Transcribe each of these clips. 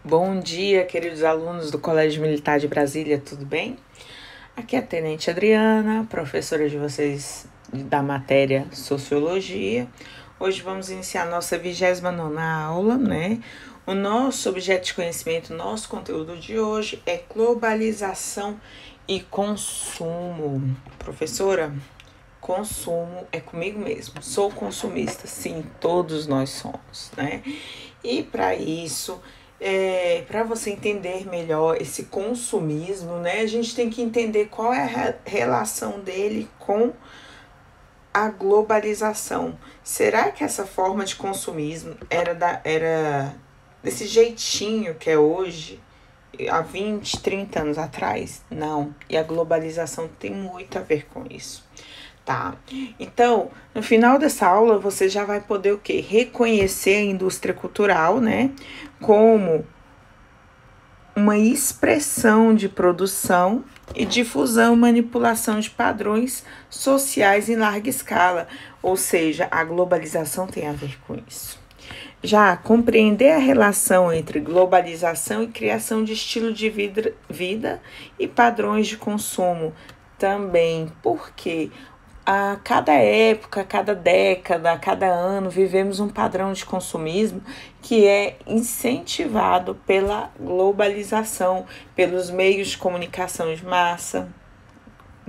Bom dia, queridos alunos do Colégio Militar de Brasília, tudo bem? Aqui é a Tenente Adriana, professora de vocês da matéria Sociologia. Hoje vamos iniciar a nossa 29ª aula, né? O nosso objeto de conhecimento, nosso conteúdo de hoje é globalização e consumo. Professora, consumo é comigo mesmo, sou consumista, sim, todos nós somos, né? E para isso, para você entender melhor esse consumismo, né, a gente tem que entender qual é a relação dele com a globalização. Será que essa forma de consumismo era desse jeitinho que é hoje, há 20, 30 anos atrás? Não. E a globalização tem muito a ver com isso. Tá, então, no final dessa aula, você já vai poder o quê? Reconhecer a indústria cultural, né? Como uma expressão de produção e difusão e manipulação de padrões sociais em larga escala. Ou seja, a globalização tem a ver com isso. Já compreender a relação entre globalização e criação de estilo de vida e padrões de consumo também, porque a cada época, a cada década, a cada ano, vivemos um padrão de consumismo que é incentivado pela globalização, pelos meios de comunicação de massa,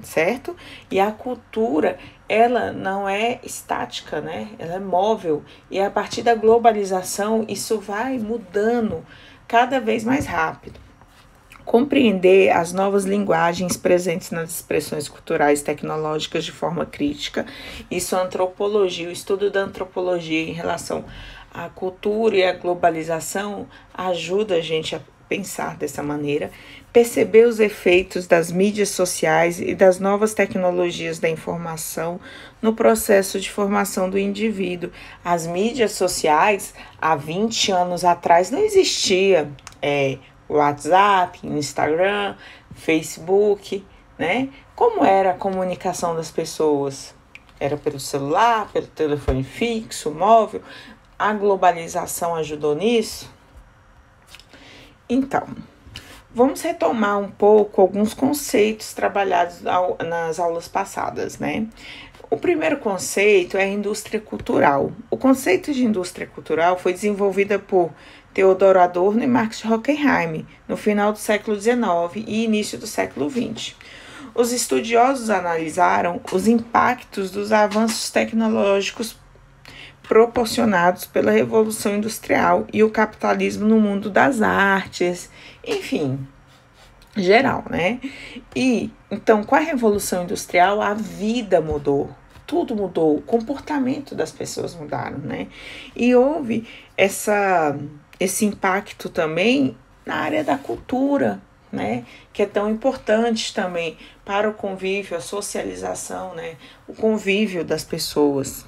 certo? E a cultura, ela não é estática, né? Ela é móvel. E a partir da globalização, isso vai mudando cada vez mais rápido. Compreender as novas linguagens presentes nas expressões culturais e tecnológicas de forma crítica. Isso a antropologia, o estudo da antropologia em relação à cultura e à globalização ajuda a gente a pensar dessa maneira. Perceber os efeitos das mídias sociais e das novas tecnologias da informação no processo de formação do indivíduo. As mídias sociais, há 20 anos atrás, não existia WhatsApp, Instagram, Facebook, né? Como era a comunicação das pessoas? Era pelo celular, pelo telefone fixo, móvel? A globalização ajudou nisso? Então, vamos retomar um pouco alguns conceitos trabalhados nas aulas passadas, né? O primeiro conceito é a indústria cultural. O conceito de indústria cultural foi desenvolvido por Theodor Adorno e Marx Horkheim no final do século XIX e início do século XX. Os estudiosos analisaram os impactos dos avanços tecnológicos proporcionados pela Revolução Industrial e o capitalismo no mundo das artes, enfim, geral, né? E então, com a Revolução Industrial, a vida mudou, tudo mudou, o comportamento das pessoas mudaram, né? E houve esse impacto também na área da cultura, né? Que é tão importante também para o convívio, a socialização, né? O convívio das pessoas.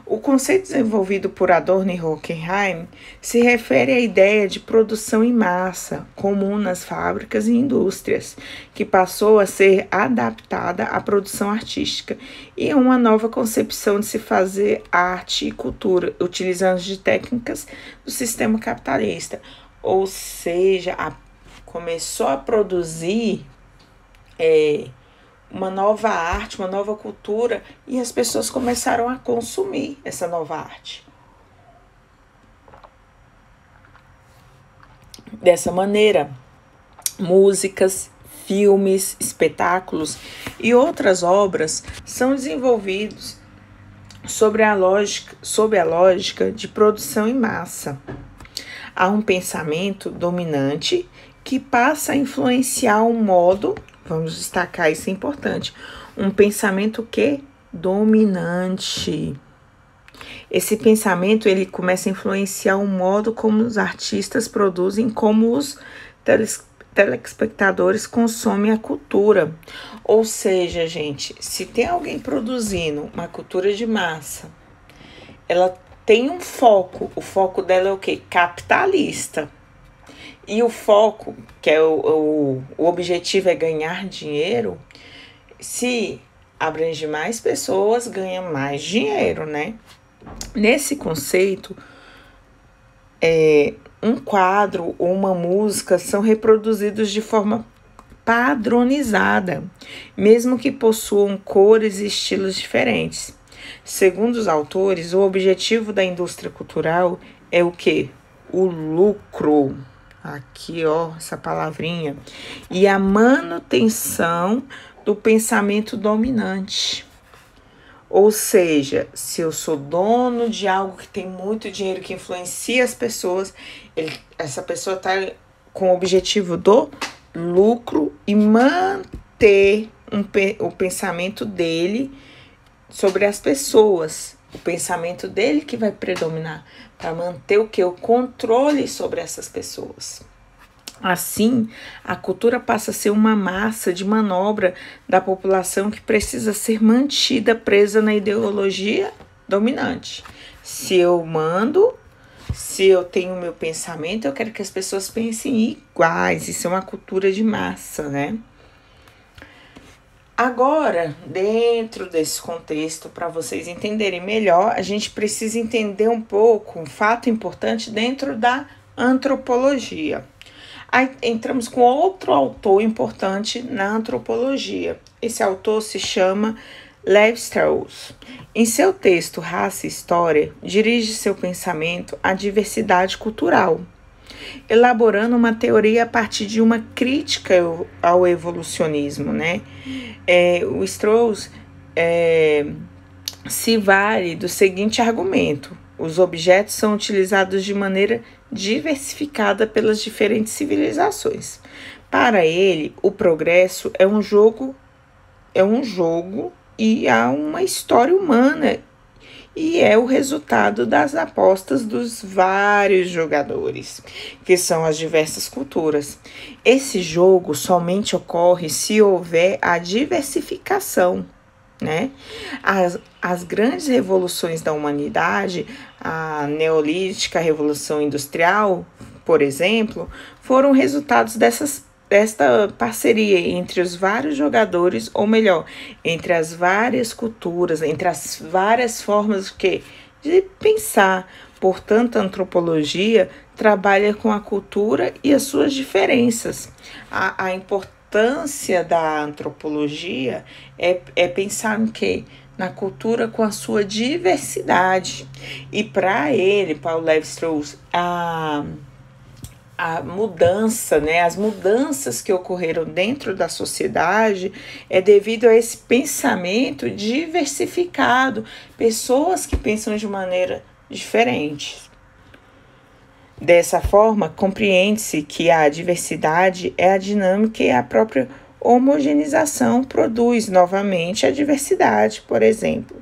O conceito desenvolvido por Adorno e Horkheim se refere à ideia de produção em massa, comum nas fábricas e indústrias, que passou a ser adaptada à produção artística e a uma nova concepção de se fazer arte e cultura, utilizando de técnicas do sistema capitalista. Ou seja, começou a produzir uma nova arte, uma nova cultura, e as pessoas começaram a consumir essa nova arte. Dessa maneira, músicas, filmes, espetáculos e outras obras são desenvolvidos sob a lógica de produção em massa. Há um pensamento dominante que passa a influenciar o modo. Vamos destacar, isso é importante. Um pensamento dominante. Esse pensamento, ele começa a influenciar o modo como os artistas produzem, como os telespectadores consomem a cultura. Ou seja, gente, se tem alguém produzindo uma cultura de massa, ela tem um foco. O foco dela é o quê? Capitalista. E o foco, que é o objetivo é ganhar dinheiro, se abrange mais pessoas, ganha mais dinheiro, né? Nesse conceito, um quadro ou uma música são reproduzidos de forma padronizada, mesmo que possuam cores e estilos diferentes. Segundo os autores, o objetivo da indústria cultural é o quê? O lucro. Aqui, ó, essa palavrinha. E a manutenção do pensamento dominante. Ou seja, se eu sou dono de algo que tem muito dinheiro, que influencia as pessoas, essa pessoa está com o objetivo do lucro e manter o pensamento dele sobre as pessoas. O pensamento dele que vai predominar para manter o que? O controle sobre essas pessoas. Assim, a cultura passa a ser uma massa de manobra da população que precisa ser mantida presa na ideologia dominante. Se eu mando, se eu tenho meu pensamento, eu quero que as pessoas pensem iguais. Isso é uma cultura de massa, né? Agora, dentro desse contexto, para vocês entenderem melhor, a gente precisa entender um pouco um fato importante dentro da antropologia. Aí entramos com outro autor importante na antropologia. Esse autor se chama Lévi-Strauss. Em seu texto Raça e História, dirige seu pensamento à diversidade cultural, elaborando uma teoria a partir de uma crítica ao evolucionismo, né? O Strauss se vale do seguinte argumento: os objetos são utilizados de maneira diversificada pelas diferentes civilizações. Para ele, o progresso é um jogo e há uma história humana, e é o resultado das apostas dos vários jogadores, que são as diversas culturas. Esse jogo somente ocorre se houver a diversificação, né? As grandes revoluções da humanidade, a neolítica, a revolução industrial, por exemplo, foram resultados desta parceria entre os vários jogadores, ou melhor, entre as várias culturas, entre as várias formas de pensar. Portanto, a antropologia trabalha com a cultura e as suas diferenças. A importância da antropologia é pensar no quê? Na cultura com a sua diversidade. E para o Lévi-Strauss, a mudança, né, as mudanças que ocorreram dentro da sociedade é devido a esse pensamento diversificado, pessoas que pensam de maneira diferente. Dessa forma, compreende-se que a diversidade é a dinâmica e a própria homogeneização produz novamente a diversidade. Por exemplo,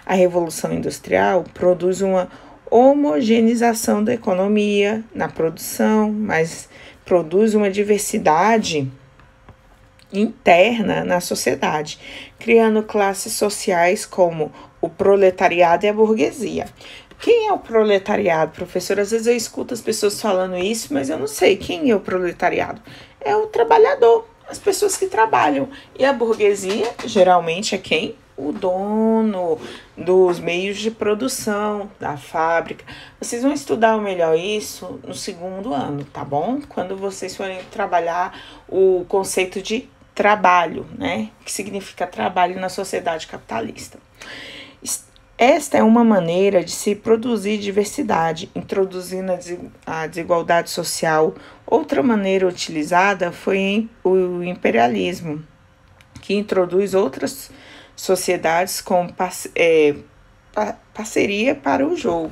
a Revolução Industrial produz uma homogeneização da economia na produção, mas produz uma diversidade interna na sociedade, criando classes sociais como o proletariado e a burguesia. Quem é o proletariado, professor? Às vezes eu escuto as pessoas falando isso, mas eu não sei quem é o proletariado. É o trabalhador, as pessoas que trabalham. E a burguesia, geralmente, é quem? O dono dos meios de produção, da fábrica. Vocês vão estudar melhor isso no segundo ano, tá bom? Quando vocês forem trabalhar o conceito de trabalho, né? Que significa trabalho na sociedade capitalista. Esta é uma maneira de se produzir diversidade, introduzindo a desigualdade social. Outra maneira utilizada foi o imperialismo, que introduz outras sociedades com parceria para o jogo.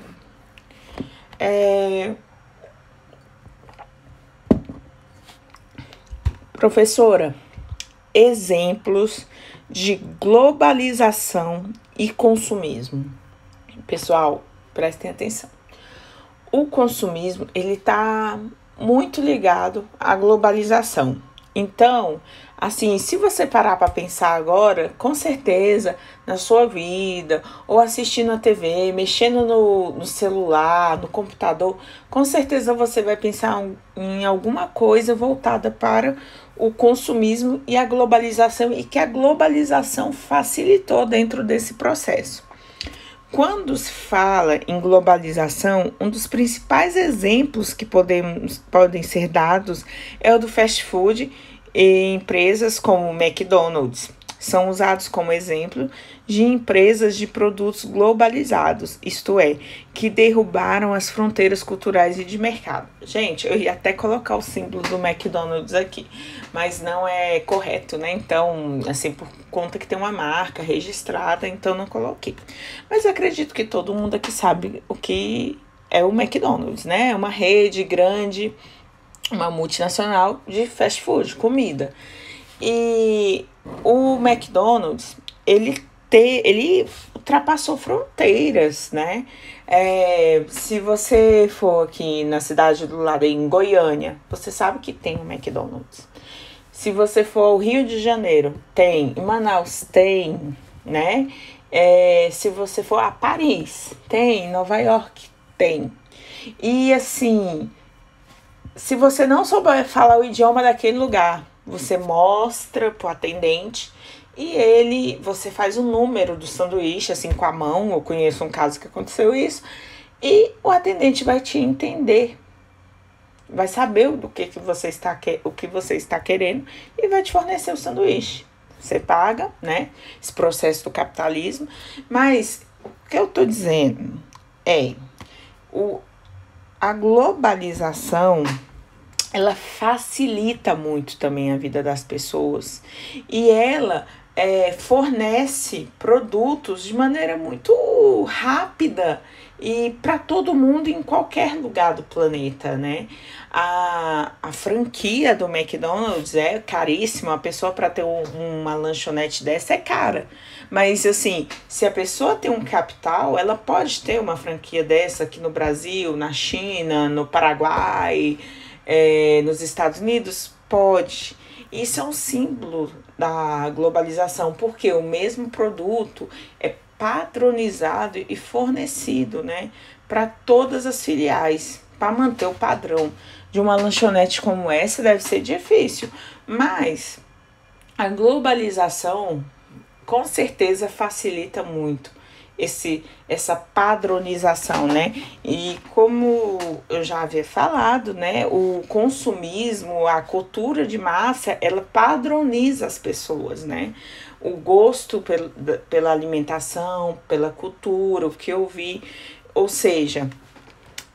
Professora, exemplos de globalização e consumismo. Pessoal, prestem atenção. O consumismo, ele está muito ligado à globalização. Então, assim, se você parar para pensar agora, com certeza, na sua vida, ou assistindo a TV, mexendo no celular, no computador, com certeza você vai pensar em alguma coisa voltada para o consumismo e a globalização, e que a globalização facilitou dentro desse processo. Quando se fala em globalização, um dos principais exemplos que podem ser dados é o do fast food e empresas como o McDonald's. São usados como exemplo de empresas de produtos globalizados, isto é, que derrubaram as fronteiras culturais e de mercado. Gente, eu ia até colocar o símbolo do McDonald's aqui, mas não é correto, né? Então, assim, por conta que tem uma marca registrada, então não coloquei. Mas eu acredito que todo mundo aqui sabe o que é o McDonald's, né? É uma rede grande, uma multinacional de fast food, comida. E o McDonald's, ele ultrapassou fronteiras, né? Se você for aqui na cidade do lado, em Goiânia, você sabe que tem o McDonald's. Se você for ao Rio de Janeiro, tem. Em Manaus, tem, né? Se você for a Paris, tem. Em Nova York, tem. E assim, se você não souber falar o idioma daquele lugar, você mostra pro atendente e você faz o número do sanduíche, assim, com a mão. Eu conheço um caso que aconteceu isso. E o atendente vai te entender, vai saber o que você está querendo e vai te fornecer o sanduíche. Você paga, né? Esse processo do capitalismo. Mas o que eu tô dizendo é a globalização, ela facilita muito também a vida das pessoas e ela fornece produtos de maneira muito rápida e para todo mundo em qualquer lugar do planeta, né? A franquia do McDonald's é caríssima, a pessoa para ter uma lanchonete dessa é cara. Mas assim, se a pessoa tem um capital, ela pode ter uma franquia dessa aqui no Brasil, na China, no Paraguai, nos Estados Unidos, pode. Isso é um símbolo da globalização, porque o mesmo produto é padronizado e fornecido, né, para todas as filiais, para manter o padrão de uma lanchonete como essa deve ser difícil, mas a globalização com certeza facilita muito essa padronização, né? E como eu já havia falado, né, o consumismo, a cultura de massa, ela padroniza as pessoas, né? O gosto pela alimentação, pela cultura, o que eu vi, ou seja,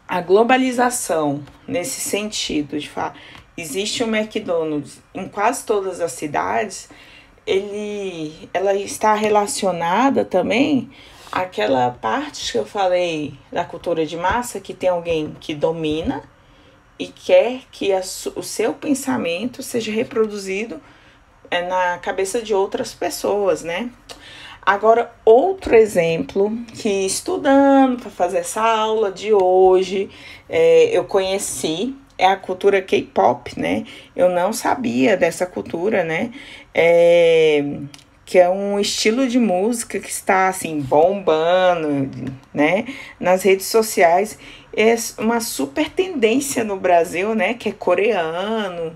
a globalização nesse sentido de falar, existe um McDonald's em quase todas as cidades, ela está relacionada também àquela parte que eu falei da cultura de massa, que tem alguém que domina e quer que o seu pensamento seja reproduzido na cabeça de outras pessoas, né? Agora, outro exemplo que estudando para fazer essa aula de hoje, eu conheci é a cultura K-pop, né? Eu não sabia dessa cultura, né? Que é um estilo de música que está, assim, bombando, né? Nas redes sociais. É uma super tendência no Brasil, né? Que é coreano.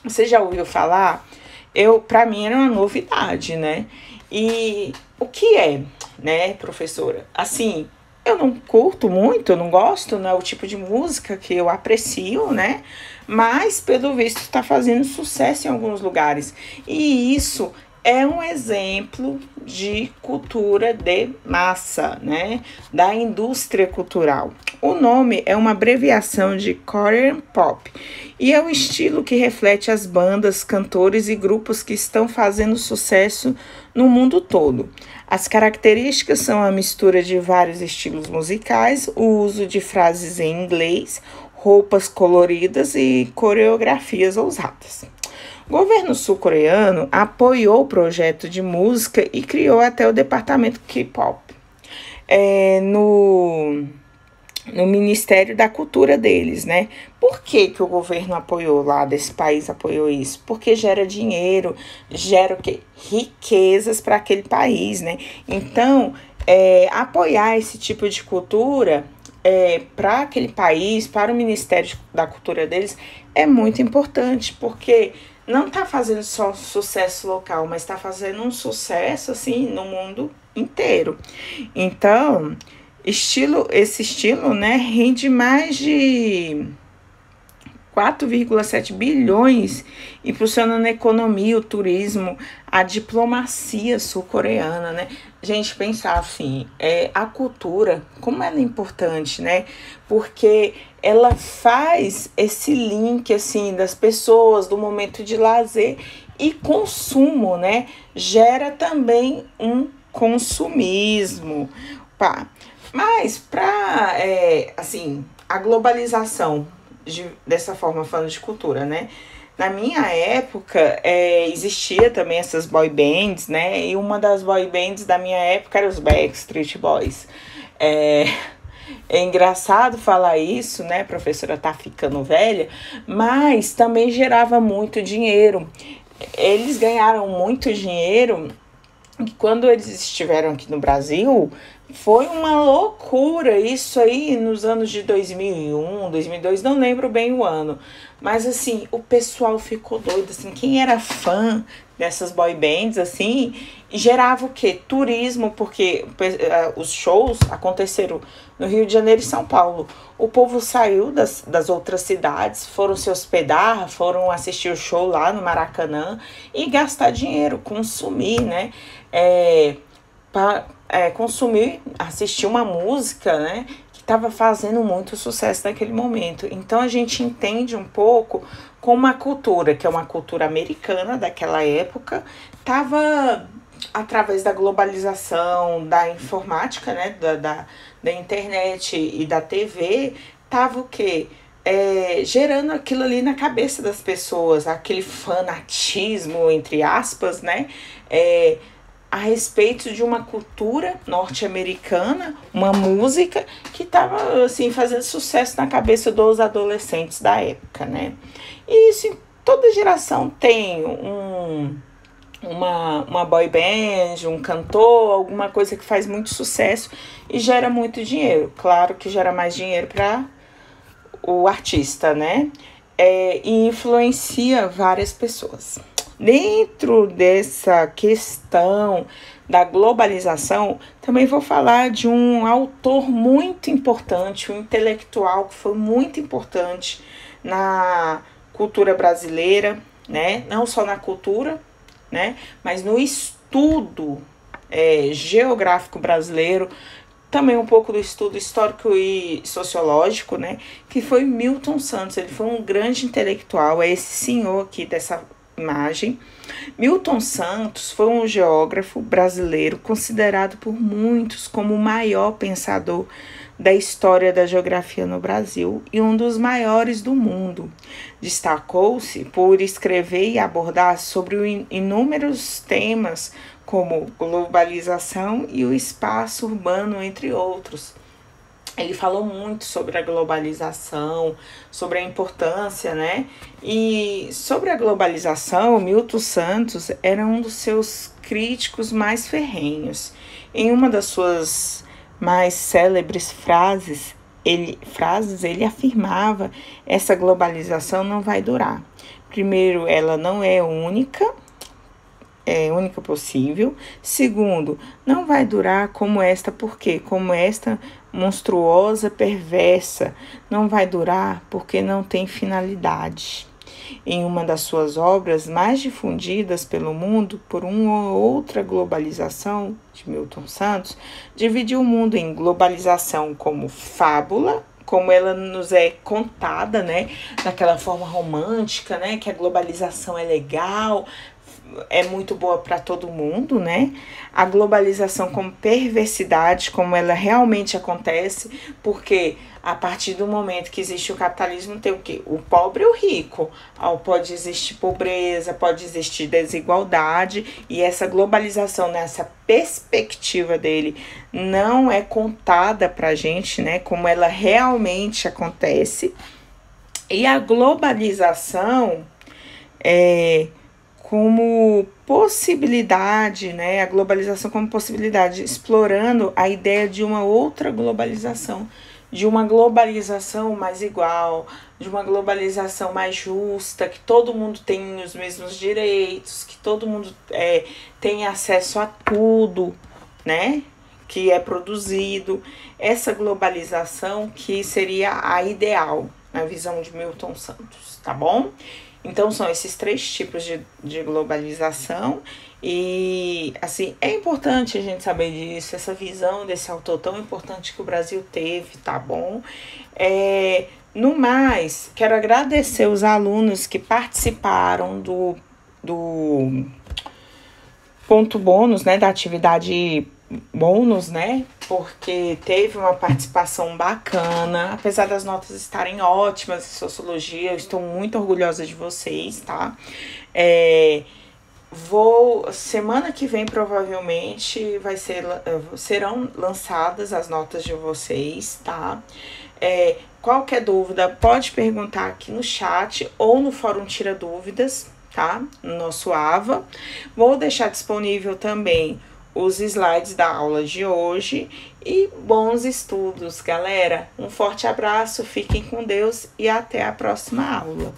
Você já ouviu falar? Para mim era uma novidade, né? E o que é, né, professora? Assim, eu não curto muito, eu não gosto, não é o tipo de música que eu aprecio, né? Mas, pelo visto, está fazendo sucesso em alguns lugares. E isso é um exemplo de cultura de massa, né? Da indústria cultural. O nome é uma abreviação de Korean Pop e é um estilo que reflete as bandas, cantores e grupos que estão fazendo sucesso no mundo todo. As características são a mistura de vários estilos musicais, o uso de frases em inglês, roupas coloridas e coreografias ousadas. O governo sul-coreano apoiou o projeto de música e criou até o departamento K-pop no Ministério da Cultura deles, né? Por que o governo apoiou lá desse país, apoiou isso? Porque gera dinheiro, gera o quê? Riquezas para aquele país, né? Então, apoiar esse tipo de cultura para aquele país, para o Ministério da Cultura deles, é muito importante, porque não está fazendo só sucesso local, mas está fazendo um sucesso assim no mundo inteiro. Então, esse estilo, né, rende mais de 4,7 bilhões, impulsionando a economia, o turismo, a diplomacia sul-coreana, né? A gente pensar assim, a cultura, como ela é importante, né? Porque ela faz esse link, assim, das pessoas, do momento de lazer e consumo, né? Gera também um consumismo. Pá. Mas para, assim, a globalização, dessa forma, falando de cultura, né? Na minha época, existia também essas boy bands, né? E uma das boy bands da minha época era os Backstreet Boys. É engraçado falar isso, né? A professora tá ficando velha, mas também gerava muito dinheiro. Eles ganharam muito dinheiro e quando eles estiveram aqui no Brasil, foi uma loucura isso aí nos anos de 2001, 2002, não lembro bem o ano. Mas assim, o pessoal ficou doido, assim, quem era fã dessas boy bands, assim, gerava o quê? Turismo, porque os shows aconteceram no Rio de Janeiro e São Paulo. O povo saiu das outras cidades, foram se hospedar, foram assistir o show lá no Maracanã e gastar dinheiro, consumir, né? Consumir, assistir uma música, né, que estava fazendo muito sucesso naquele momento. Então a gente entende um pouco como a cultura, que é uma cultura americana daquela época, estava através da globalização, da informática, né, da internet e da TV, estava o quê? Gerando aquilo ali na cabeça das pessoas, aquele fanatismo, entre aspas, né, a respeito de uma cultura norte-americana, uma música que estava assim, fazendo sucesso na cabeça dos adolescentes da época, né? E isso, toda geração tem uma boy band, um cantor, alguma coisa que faz muito sucesso e gera muito dinheiro. Claro que gera mais dinheiro para o artista, né? E influencia várias pessoas. Dentro dessa questão da globalização, também vou falar de um autor muito importante, um intelectual que foi muito importante na cultura brasileira, né? Não só na cultura, né? Mas no estudo geográfico brasileiro, também um pouco do estudo histórico e sociológico, né? Que foi Milton Santos. Ele foi um grande intelectual, é esse senhor aqui dessa imagem. Milton Santos foi um geógrafo brasileiro considerado por muitos como o maior pensador da história da geografia no Brasil e um dos maiores do mundo. Destacou-se por escrever e abordar sobre inúmeros temas como globalização e o espaço urbano, entre outros. Ele falou muito sobre a globalização, sobre a importância, né? E sobre a globalização, Milton Santos era um dos seus críticos mais ferrenhos. Em uma das suas mais célebres frases, ele afirmava: essa globalização não vai durar. Primeiro, ela não é única possível. Segundo, não vai durar como esta, porque como esta monstruosa, perversa, não vai durar porque não tem finalidade. Em uma das suas obras mais difundidas pelo mundo por uma outra globalização, de Milton Santos, dividiu o mundo em globalização como fábula, como ela nos é contada, né, daquela forma romântica, né, que a globalização é legal, é muito boa para todo mundo, né? A globalização como perversidade, como ela realmente acontece, porque a partir do momento que existe o capitalismo, tem o quê? O pobre e o rico. Pode existir pobreza, pode existir desigualdade, e essa globalização, nessa perspectiva dele, não é contada pra gente, né? Como ela realmente acontece. E a globalização como possibilidade, né? A globalização como possibilidade, explorando a ideia de uma outra globalização, de uma globalização mais igual, de uma globalização mais justa, que todo mundo tem os mesmos direitos, que todo mundo tem acesso a tudo, né? Que é produzido. Essa globalização que seria a ideal, na visão de Milton Santos, tá bom? Então, são esses 3 tipos de globalização e, assim, é importante a gente saber disso, essa visão desse autor tão importante que o Brasil teve, tá bom? No mais, quero agradecer os alunos que participaram do ponto bônus, né, da atividade bônus, né, porque teve uma participação bacana, apesar das notas estarem ótimas em sociologia, eu estou muito orgulhosa de vocês, tá? Semana que vem provavelmente serão lançadas as notas de vocês, tá? Qualquer dúvida pode perguntar aqui no chat ou no fórum Tira Dúvidas, tá? No nosso AVA. Vou deixar disponível também os slides da aula de hoje e bons estudos, galera. Um forte abraço, fiquem com Deus e até a próxima aula.